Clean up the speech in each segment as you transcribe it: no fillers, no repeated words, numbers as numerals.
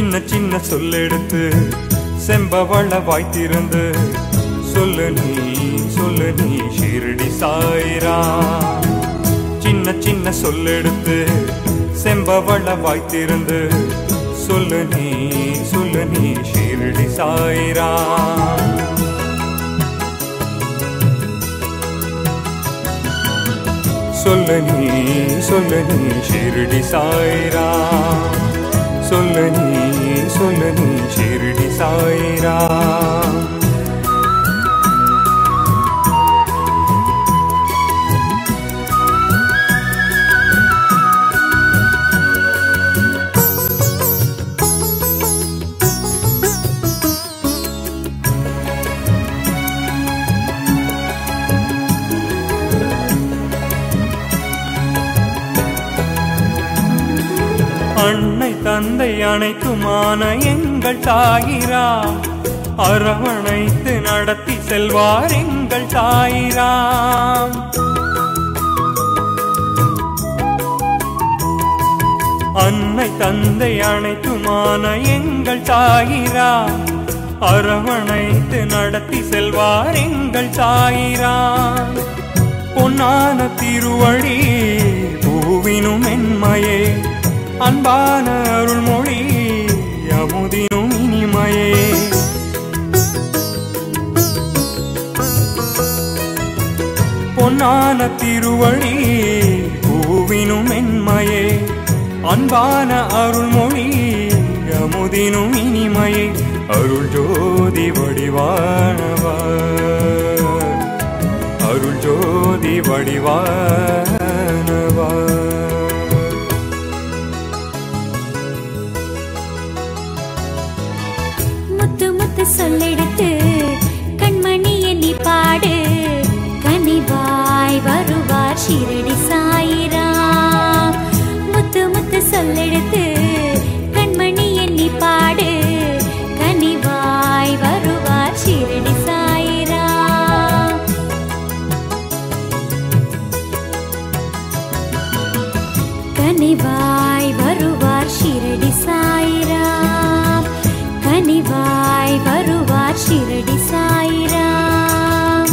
சின்ன சின்ன சொல்லெடுத்து செம்பவள வாய்த்திருந்து சொல்லு நீ ஷிரடி சாய்ராம். சின்ன சின்ன சொல்லெடுத்து செம்பவள வாய்த்திருந்து சொல்லு நீ ஷிரடி சாய்ராம். சொல்லு நீ ஷிரடி சாய்ராம். சொல்லு நீ ஷிரடி சாய்ராம். அன்னை தந்தை அனைத்துமான எங்கள் தாயிராம், அரவணைத்து நடத்தி செல்வார் எங்கள் தாயிராம். அன்னை தந்தை அனைத்துமான எங்கள் தாயிராம், அரவணைத்து நடத்தி செல்வார் எங்கள் தாயிராம். பொன்னான திருவடி பூவினும் மென்மையே, அன்பான அருள்மொழி அமுதினும் இனிமையே. பொன்னான திருவடி பூவினும் மென்மையே, அன்பான அருள்மொழி அமுதினும் இனிமையே. அருள் ஜோதி வடிவானவர், அருள் ஜோதி வடிவானவர். சொல்லெடுத்து கண்மணியை நீ பாடு, கனிவாய் வருவார் ஷிரடி சாய்ராம். முத்து முத்து சொல்லெடுத்து கண்மணியை நீ பாடு, கனிவாய் வருவார் ஷிரடி சாய்ராம். கனிவாய் வருவார் ஷிரடி சாய்ராம். கனிவாய் வருவார் ஷிரடி சாய்ராம்.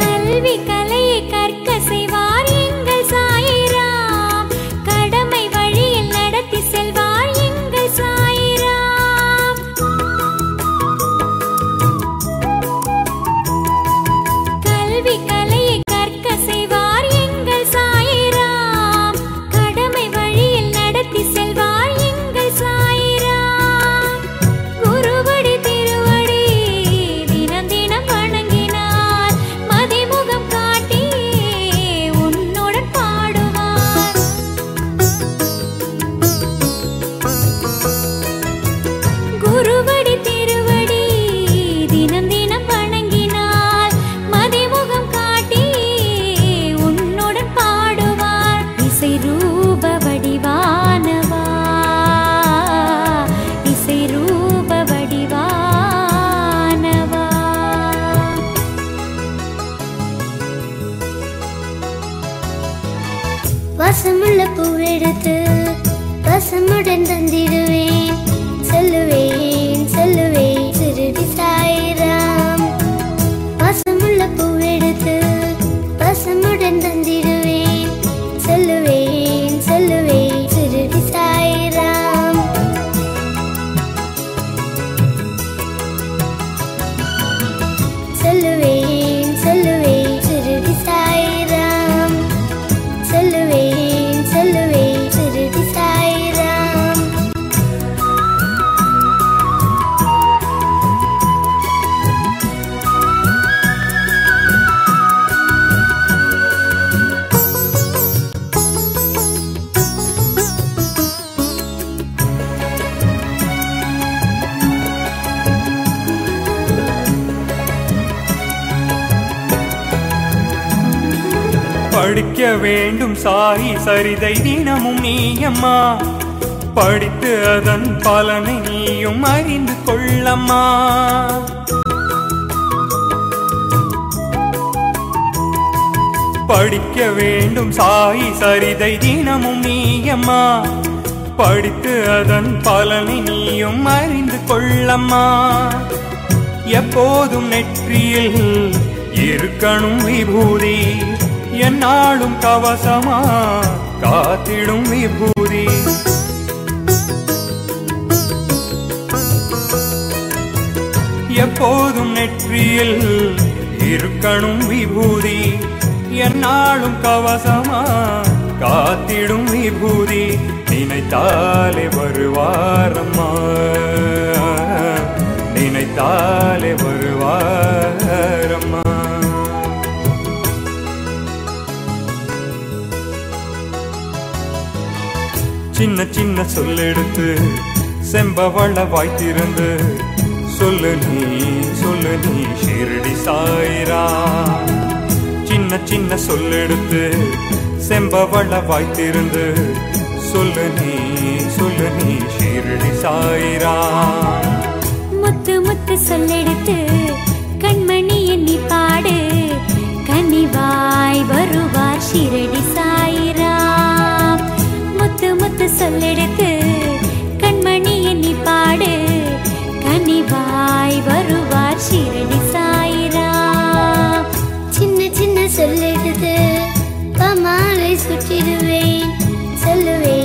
கல்வி கலையை கற்க செய்வார் எங்கள் சாய்ராம், கடமை வழியில் நடத்தி செல்வார் எங்கள் சாய்ராம். கல்வி கலையை கற்க செய்வார் எங்கள் சாய்ராம், கடமை வழியில் நடத்தி செல்வார் எங்கள் சாய்ராம். குருவடி திருவடி தினம் தினம் வணங்கினார், மதிமுகம் காட்டி உன்னுடன் பாடுவார். குருவடி திருவடி தினம் தினம் வணங்கினார், மதிமுகம் காட்டி உன்னுடன் பாடுவார். இசை ரூப வடிவானவா, இசை ரூப வடிவானவா. வாசமுள்ள பூவெடுத்து வசமுடன் தந்திடுவேன், சொல்லுவேன் சொல்லுவேன் ஷிரடி சாய்ராம். வாசமுள்ள பூவெடுத்து வசமுடன் தந்திடுவேன், சொல்லுவேன் சொல்லுவேன் ஷிரடி சாய்ராம். சொல்லுவேன் சொல்லுவேன் ஷிரடி சாய்ராம். சொல்லுவேன் சொல்லுவேன் ஷிரடி சாய்ராம். படிக்க வேண்டும் சாயி சரிதை தினமும் நீயம்மா படித்து அதன் பலனை நீயும் அறிந்து கொள்ளம்மா படிக்க வேண்டும் சாயி சரிதை தினமும் நீயம்மா படித்து அதன் பலனை நீயும் அறிந்து கொள்ளம்மா எப்போதும் நெற்றியில் இருக்கணும் விபூதி என்னாலும் கவசமா காத்திடும் விபூதி எப்போதும் நெற்றியில் இருக்கணும் விபூதி என்னாலும் கவசமா காத்திடும் விபூதி நினைத்தாலே வருவாரம்மா நினைத்தாலே வருவாரம்மா சின்ன சின்ன சொல்லெடுத்து செம்பவள வாய்த்திருந்து சொல்லு நீ ஷிரடி சாய்ராம் சின்ன சின்ன சொல்லெடுத்து செம்பவள வாய்த்திருந்து சொல்லு நீ ஷிரடி சாய்ராம் முத்து முத்து சொல்லெடுத்து கண்மணி எண்ணி பாடு கனிவாய் வருவார் ஷிரடி சாய்ராம் முத்து முத்து சொல்லெடுத்து கண்மணி எண்ணி பாடு கனிவாய் வருவார் ஷிரடி சாய்ராம் சின்ன சின்ன சொல்லெடுத்து பமாலை சுற்றிடுவேன் சொல்லுவேன்